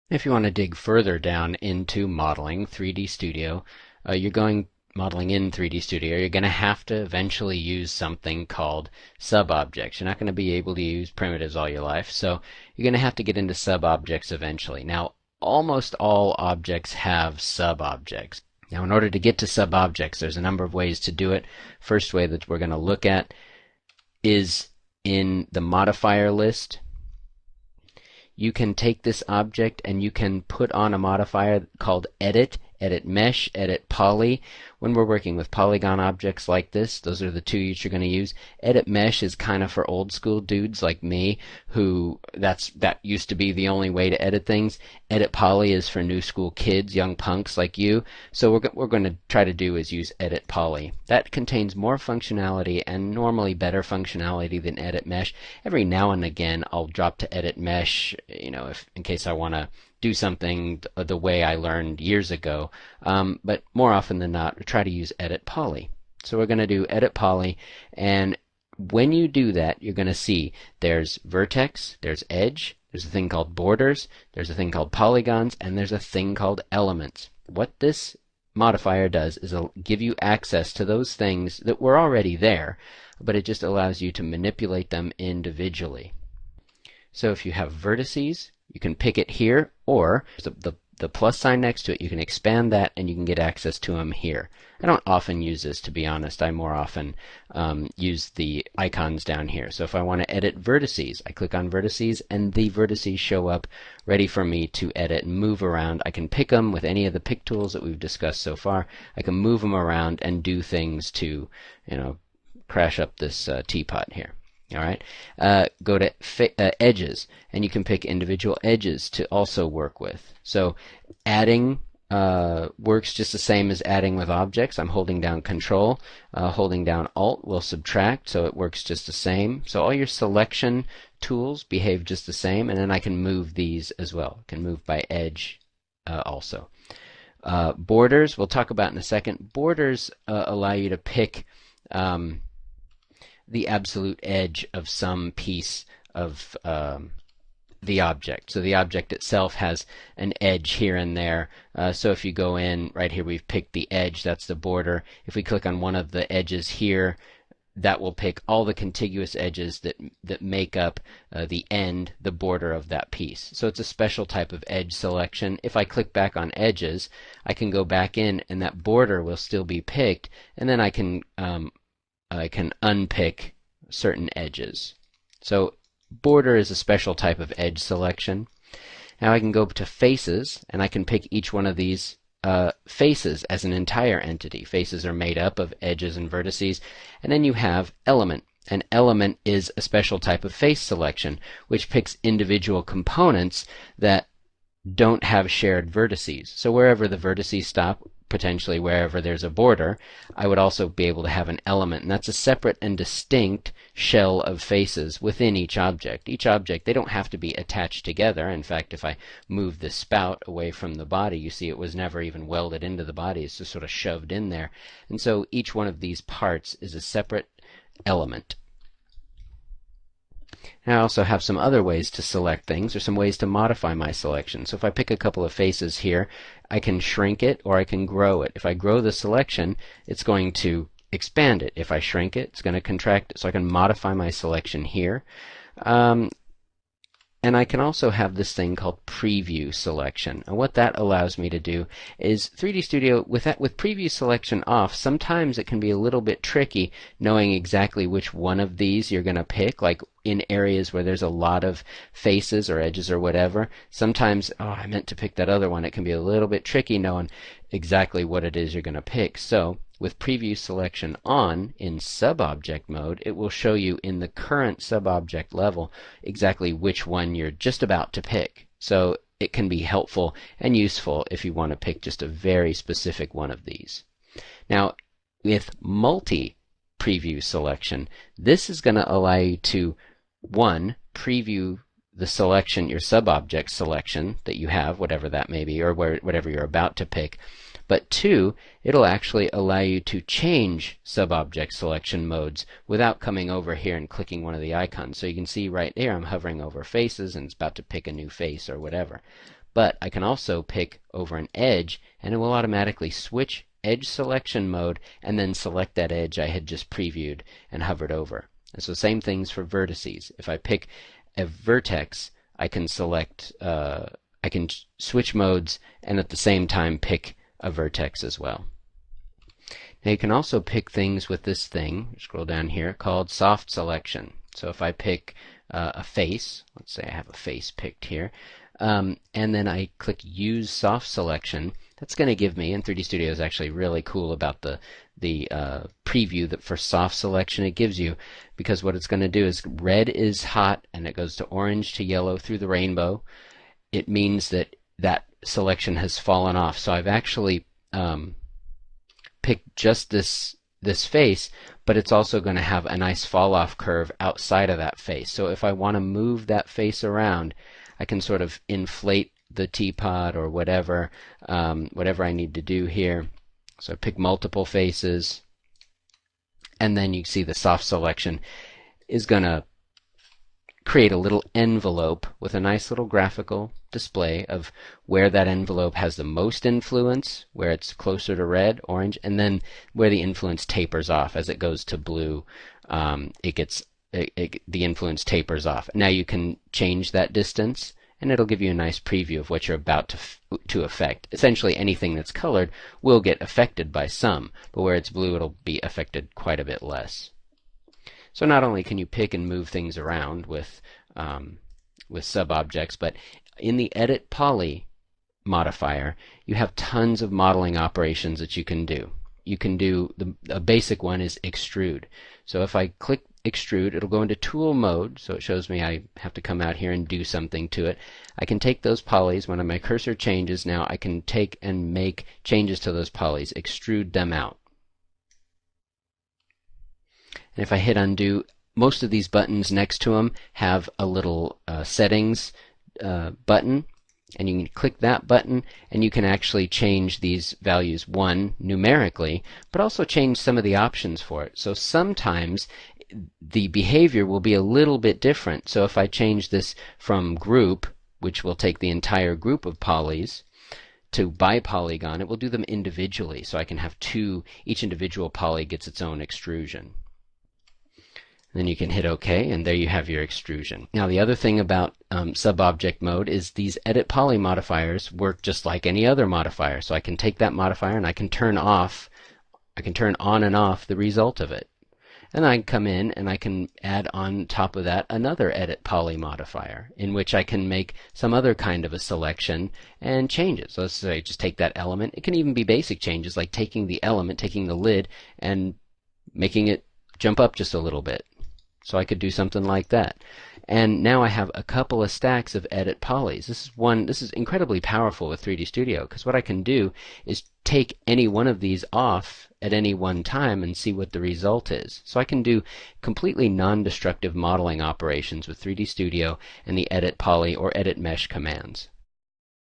If you want to dig further down into modeling 3D Studio, modeling in 3D Studio, you're going to have to eventually use something called sub-objects. You're not going to be able to use primitives all your life, so you're going to have to get into sub-objects eventually. Now, almost all objects have sub-objects. Now, in order to get to sub-objects, there's a number of ways to do it. First way that we're going to look at is in the modifier list. You can take this object and you can put on a modifier called edit mesh, edit poly. When we're working with polygon objects like this, those are the two you're going to use. Edit mesh is kind of for old school dudes like me who that used to be the only way to edit things. Edit poly is for new school kids, young punks like you. So what we're going to try to do is use edit poly. That contains more functionality and normally better functionality than edit mesh. Every now and again I'll drop to edit mesh, in case I want to do something the way I learned years ago, but more often than not, try to use edit poly. So we're going to do edit poly, and when you do that, you're going to see there's vertex, there's edge, there's a thing called borders, there's a thing called polygons, and there's a thing called elements. What this modifier does is give you access to those things that were already there, but it just allows you to manipulate them individually. So if you have vertices, you can pick it here, or the plus sign next to it, you can expand that and you can get access to them here. I don't often use this, to be honest. I more often use the icons down here. So if I want to edit vertices, I click on vertices and the vertices show up ready for me to edit and move around. I can pick them with any of the pick tools that we've discussed so far. I can move them around and do things to, crash up this teapot here. All right, go to edges, and you can pick individual edges to also work with. So adding works just the same as adding with objects. I'm holding down Control, holding down Alt will subtract, so it works just the same. So all your selection tools behave just the same, and then I can move these as well. I can move by edge also. Borders, we'll talk about in a second. Borders allow you to pick the absolute edge of some piece of the object. So the object itself has an edge here and there. So if you go in, right here we've picked the edge, that's the border. If we click on one of the edges here, that will pick all the contiguous edges that make up the end, the border of that piece. So it's a special type of edge selection. If I click back on edges, I can go back in and that border will still be picked, and then I can unpick certain edges. So border is a special type of edge selection. Now I can go to faces, and I can pick each one of these faces as an entire entity. Faces are made up of edges and vertices. And then you have element. An element is a special type of face selection, which picks individual components that don't have shared vertices. So wherever the vertices stop, potentially wherever there's a border, I would also be able to have an element, and that's a separate and distinct shell of faces within each object. Each object, they don't have to be attached together. In fact, if I move the spout away from the body, you see it was never even welded into the body. It's just sort of shoved in there. And so each one of these parts is a separate element. And I also have some other ways to select things, or some ways to modify my selection. So if I pick a couple of faces here, I can shrink it or I can grow it. If I grow the selection, it's going to expand it. If I shrink it, it's going to contract it. So I can modify my selection here. And I can also have this thing called preview selection. And what that allows me to do is 3D Studio, with preview selection off, sometimes it can be a little bit tricky knowing exactly which one of these you're going to pick, like in areas where there's a lot of faces or edges or whatever. Sometimes, oh, I meant to pick that other one. It can be a little bit tricky knowing exactly what it is you're going to pick. So with preview selection on in sub-object mode, it will show you in the current sub-object level exactly which one you're just about to pick. So it can be helpful and useful if you want to pick just a very specific one of these. Now, with multi-preview selection, this is going to allow you to, one, preview the selection, your sub-object selection that you have, whatever that may be, or whatever you're about to pick. But two, it'll actually allow you to change sub-object selection modes without coming over here and clicking one of the icons. So you can see right there I'm hovering over faces and it's about to pick a new face or whatever. but I can also pick over an edge, and it will automatically switch edge selection mode and then select that edge I had just previewed and hovered over. And so same things for vertices. If I pick a vertex, I can select, I can switch modes and at the same time pick a vertex as well. Now you can also pick things with this thing, scroll down here, called soft selection. So if I pick a face, let's say I have a face picked here, and then I click Use Soft Selection, that's going to give me, and 3D Studio is actually really cool about the preview that for soft selection it gives you, because what it's going to do is red is hot and it goes to orange to yellow through the rainbow. It means that that selection has fallen off. So I've actually picked just this face, but it's also going to have a nice fall off curve outside of that face. So if I want to move that face around, I can sort of inflate the teapot or whatever, whatever I need to do here. So I pick multiple faces, and then you see the soft selection is going to create a little envelope with a nice little graphical display of where that envelope has the most influence, where it's closer to red, orange, and then where the influence tapers off as it goes to blue. The influence tapers off. Now you can change that distance, and it'll give you a nice preview of what you're about to affect. Essentially anything that's colored will get affected by some, but where it's blue it'll be affected quite a bit less. So not only can you pick and move things around with sub-objects, but in the Edit Poly modifier you have tons of modeling operations that you can do. You can do, a basic one is extrude. So if I click extrude, it'll go into tool mode, so it shows me I have to come out here and do something to it. I can take those polys, when my cursor changes now, I can take and make changes to those polys, extrude them out. And if I hit undo, most of these buttons next to them have a little settings button, and you can click that button and you can actually change these values, one, numerically, but also change some of the options for it. So sometimes the behavior will be a little bit different. So if I change this from group, which will take the entire group of polys, to by polygon, it will do them individually. So I can have each individual poly gets its own extrusion. Then you can hit OK, and there you have your extrusion. Now the other thing about sub-object mode is these Edit Poly modifiers work just like any other modifier. So I can take that modifier and I can turn on and off the result of it. And I can come in and I can add on top of that another Edit Poly modifier in which I can make some other kind of a selection and change it. So let's say just take that element. It can even be basic changes like taking the element, taking the lid, and making it jump up just a little bit. So I could do something like that. And now I have a couple of stacks of Edit Polys. This is incredibly powerful with 3D Studio, because what I can do is take any one of these off at any one time and see what the result is. So I can do completely non-destructive modeling operations with 3D Studio and the Edit Poly or Edit Mesh commands.